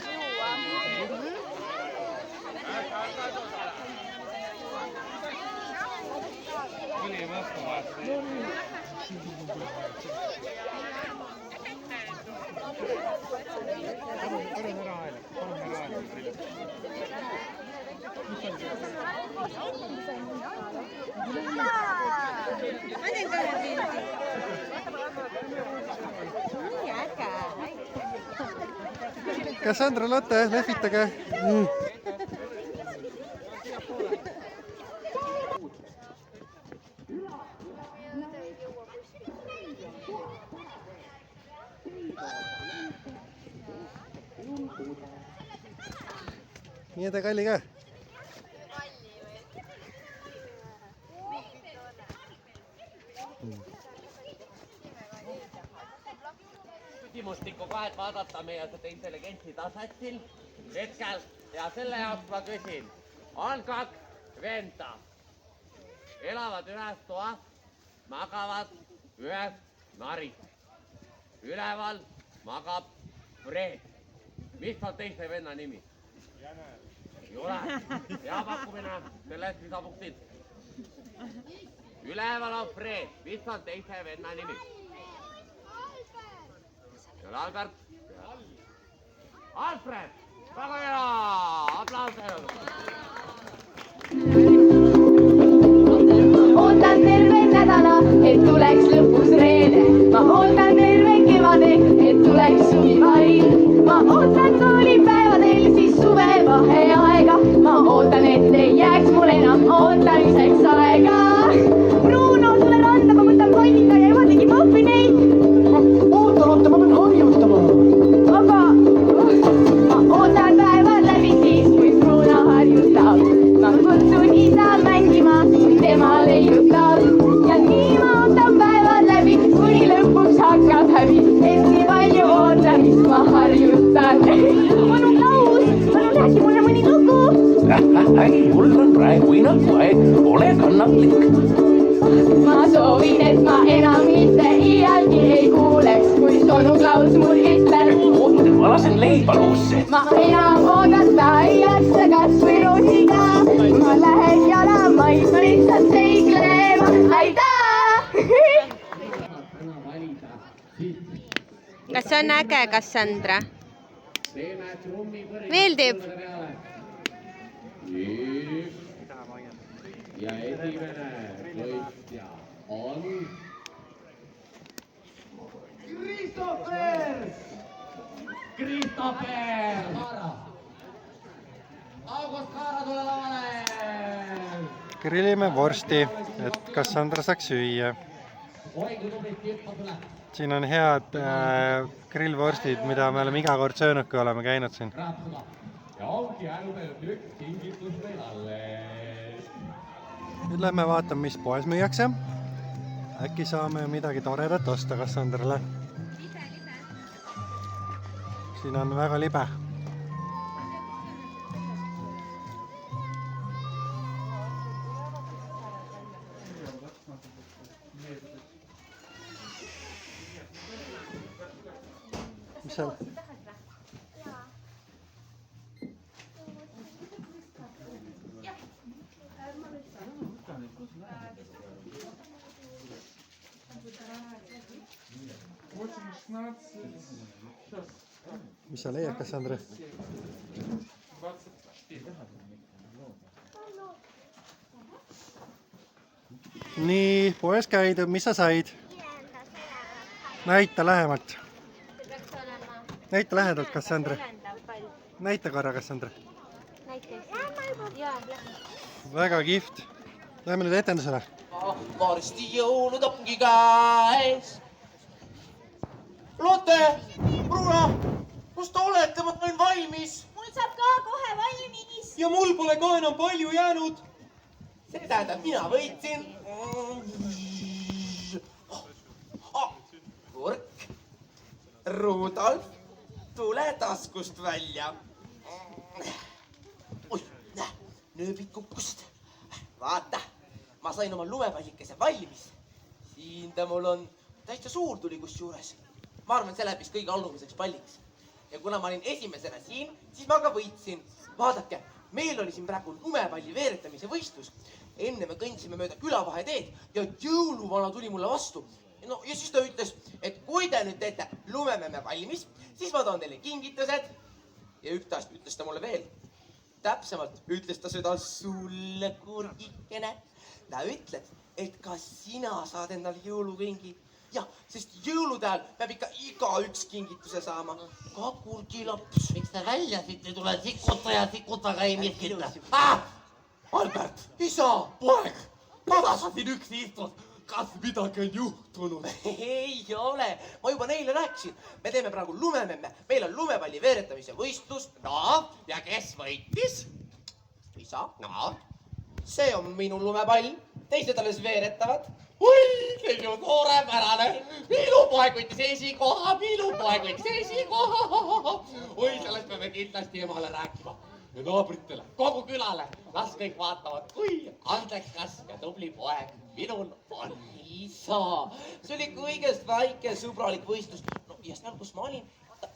tuleb juua. Tuli vastu vastu. Palun ära aela. Ma teen ka ühe pildi. Nii äge. Cassandra, Lotte, lehvitage. Nii, Kalli ka. Küsimustikku ka, et vaadata meie seda intelligentsi taset siin hetkel ja selle jaoks ma küsin. On 2 venda. Elavad ühes toas, magavad ühes naris. Üleval magab Fred. Mis on teise venna nimi? Ei ole. Hea pakkumine, sellest lisapunktid. Üleval on Fred. Mis on teise venna nimi? Ei ole Albert. Alfred! Väga hea! Aplaus! Ootan terve nädala, et tuleks lõpuks reede. Ma ootan terve kevade, et tuleks suvivaim. Ma ootan koolipäevadel siis suvevaheaega. Ma ootan, et ei jääks mul enam ootamiseks aega. Bruno, tule randa, ma võtan pannida ja ema tegi muffineid. Oota, ma pean harjutama. Aga ma ootan päevad läbi siis, kui Bruno harjutab. Ma kutsun isa mängima, kui tema leiutab. Ja nii ma ootan päevad läbi, kuni lõpuks hakkab häbi. Et nii palju ootamist ma harjutan. Palun laus, palun räägi mulle mõni lugu. Mul on praegu inakuaeg, ole kannatlik. Ma soovin, et ma enam mitte iialgi ei kuuleks, kui Sonu Klaus mul ütleb. Ma lasen leiba luusse. Ma enam oodata ei jaksa kas või roosiga. Ma lähen jala maisma lihtsalt seiklema. Aitäh! Kas on äge, Cassandra? Meeldib? Ja esimene võitja on... Christopher! August Kaara, tule lavale! Grillime vorsti, et Cassandra saaks süüa. Siin on head grillvorstid, mida me oleme iga kord söönud, kui oleme käinud siin. Ja ongi ainult üks kingitus meil alles. Nüüd lähme vaatame, mis poes müüakse. Äkki saame midagi toredat osta Cassandrale. Siin on väga libe. Mis seal? Mis sa leiad, Cassandra? Nii, poes käidud, mis sa said? Näita lähemalt. Näita lähedalt, Cassandra. Näita korra, Cassandra. Väga kihvt. Läheme nüüd etendusele. Varsti jõulud ongi käes. Lotte, Bruno, kus te olete? Ma olen valmis. Mul saab ka kohe valmis. Ja mul pole ka enam palju jäänud. See tähendab, mina võitsin. Kurk, Rudolf, tule taskust välja. Oi, näe, nööbid kukkusid. Vaata, ma sain oma lumepallikese valmis. Siin ta mul on täitsa suur tuli kus juures. Ma arvan, see läheb vist kõige allumiseks palliks. ja kuna ma olin esimesena siin, siis ma ka võitsin. Vaadake, meil oli siin praegu lumepalli veeretamise võistlus. Enne me kõndsime mööda külavaheteed ja jõuluvana tuli mulle vastu. No ja siis ta ütles, et kui te nüüd teete lumememme valmis, siis ma toon teile kingitused. Ja ühtast ütles ta mulle veel. Täpsemalt ütles ta seda sulle, kurgikene. Ta ütleb, et ka sina saad endale jõulukingi. Jah, sest jõulude ajal peab ikka igaüks kingituse saama. Ka kurgilaps. Miks te välja siit ei tule sikuta ja sikutaga ei miskita? Albert, Isa, poeg, kuidas sa siin üksi istud? Kas midagi on juhtunud? ei ole. Ma juba neile rääkisin. Me teeme praegu lumememme. Meil on lumepalli veeretamise võistlus. No, ja kes võitis? Isa, No, see on minu lumepall. Teised alles veeretavad. oi, see on ju suurepärane. Minu poeg võttis esikoha, minu poeg võttis esikoha. Oi, sellest peame kindlasti emale rääkima. Ja naabritele, kogu külale. Las kõik vaatavad, kui andekas ja tubli poeg minul on. Isa, see oli kõigest väike sõbralik võistlus. No ja seal, kus ma olin,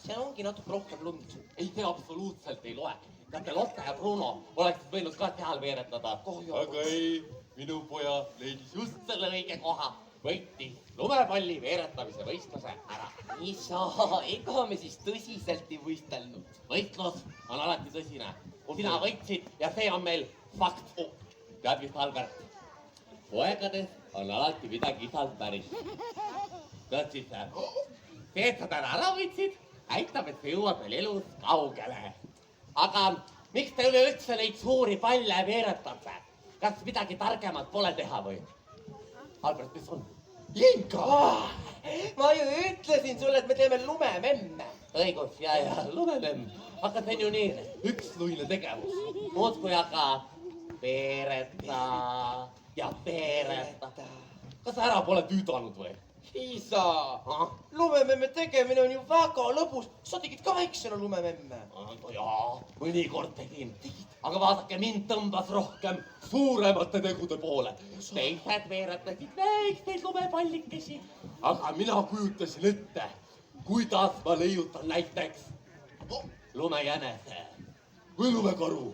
seal ongi natuke rohkem lund. Ei, see absoluutselt ei loe. Teate, Lotte ja Bruno oleksid võinud ka seal veeretada. Aga ei, minu poja leidis just selle õige koha. Võitis lumepalli veeretamise võistluse ära. Isa, ega me siis tõsiselt ei võistelnud. Võistlus on alati tõsine. Sina võitsid ja see on meil fakt. Tead vist, Albert? Poegades on alati midagi isalt päris. Tead siis, see, et sa täna ära võitsid, näitab, et sa jõuad veel elus kaugele. Aga miks te üleüldse neid suuri palle veeretate? Kas midagi targemat pole teha või? Albert, mis on? Inka! Ma ju ütlesin sulle, et me teeme lumememme. Õigus, ja lumememm. Aga see on ju nii üksluine tegevus. Muudkui aga veereta ja veereta. Kas sa ära pole tüüdanud või? Isa, lumememme tegemine on ju väga lõbus. Sa tegid ka väiksena lumememme. Jaa, mõnikord tegin. Aga vaadake, mind tõmbas rohkem suuremate tegude poole. Teised veeretasid väikseid lumepallikesi. Aga mina kujutasin ette, kuidas ma leiutan näiteks lumejänese või lumekaru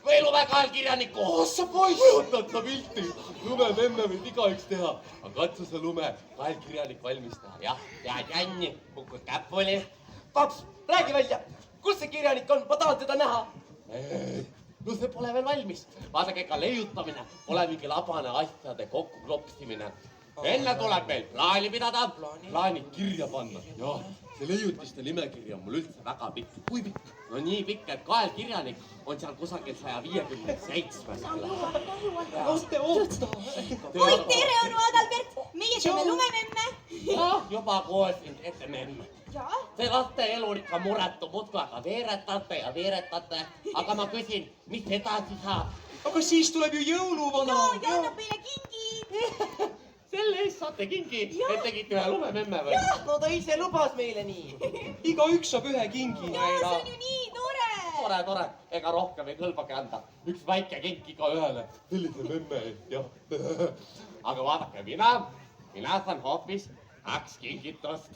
või lumekaelkirjaniku. Sa poiss! Kujutad sa pilti? Lumememme võib igaüks teha. Aga katsu see lumekaelkirjanik valmis teha. Jah, tead jänni, kukud käpuli. Paps, räägi välja. Kus see kirjanik on? Ma tahan teda näha. No see pole veel valmis. Vaadake, ega leiutamine pole mingi labane asjade kokku klopsimine. Enne tuleb meil plaani pidada, plaanid kirja panna. Jah, see leiutiste nimekiri on mul üldse väga pikk. Kui pikk? No nii pikk, et kaelkirjanik on seal kusagil 157. Oota. Oi, tere, onu Adalbert! Meie teeme lumememme. Juba kuulsin, ette memme. Jaa? See laste elu on ikka muretu, muudkui aga veeretate ja veeretate. Aga ma küsin, mis edasi saab? Aga siis tuleb ju jõuluvana. Ja annab meile kingi. Selle eest saate kingi, et tegite ühe lumememme või? No ta ise lubas meile nii. Igaüks saab ühe kingi. Jaa, see on ju nii tore. Tore. Ega rohkem ei kõlbagi anda. Üks väike kink iga ühele. Sellise memme eest, jah. Aga vaadake, mina saan hoopis 2 kingitust.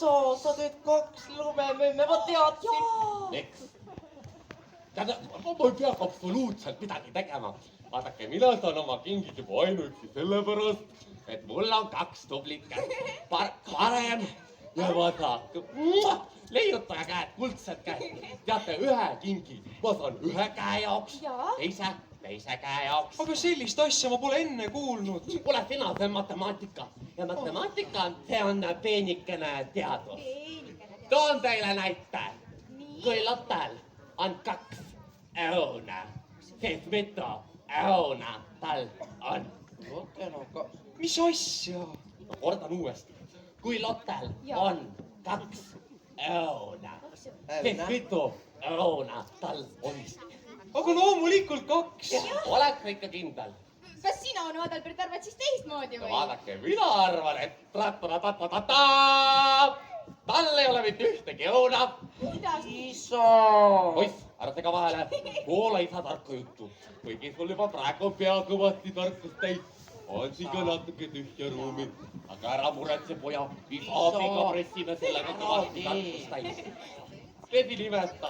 Sa teed 2 lumememme, ma teadsin. Miks? Tead, ma ei peaks absoluutselt midagi tegema. Vaadake, mina saan oma kingid juba ainuüksi sellepärast, et mul on 2 tublit kätt. Parem ja vaadake, leiutaja käed, kuldsed käed. Teate, ühe kingi ma saan ühe käe jaoks, teise käe jaoks. Aga sellist asja ma pole enne kuulnud. Kuule, sina, see on matemaatika. Ja matemaatika, see on peenikene teadus. Toon teile näite. Kui Lottel on 2 õuna, siis mitu õuna tal on? Mis asja? Kordan uuesti. Kui Lottel on 2 õuna, siis mitu õuna tal on? Aga loomulikult 2. Oleks sa ikka kindel? Kas sina, onu Adalbert, arvad siis teistmoodi või? Vaadake, mina arvan, et tal ei ole mitte ühtegi õuna. Kuidas? Isa! Poiss, ära sega vahele. Kuula isa tarka juttu. Kuigi sul juba praegu on pea kõvasti tarkust täis, on siin ka natuke tühja ruumi. Aga ära muretse, poja. Isaabiga pressime sellega kõvasti tarkust täis. Kes ei nimesta?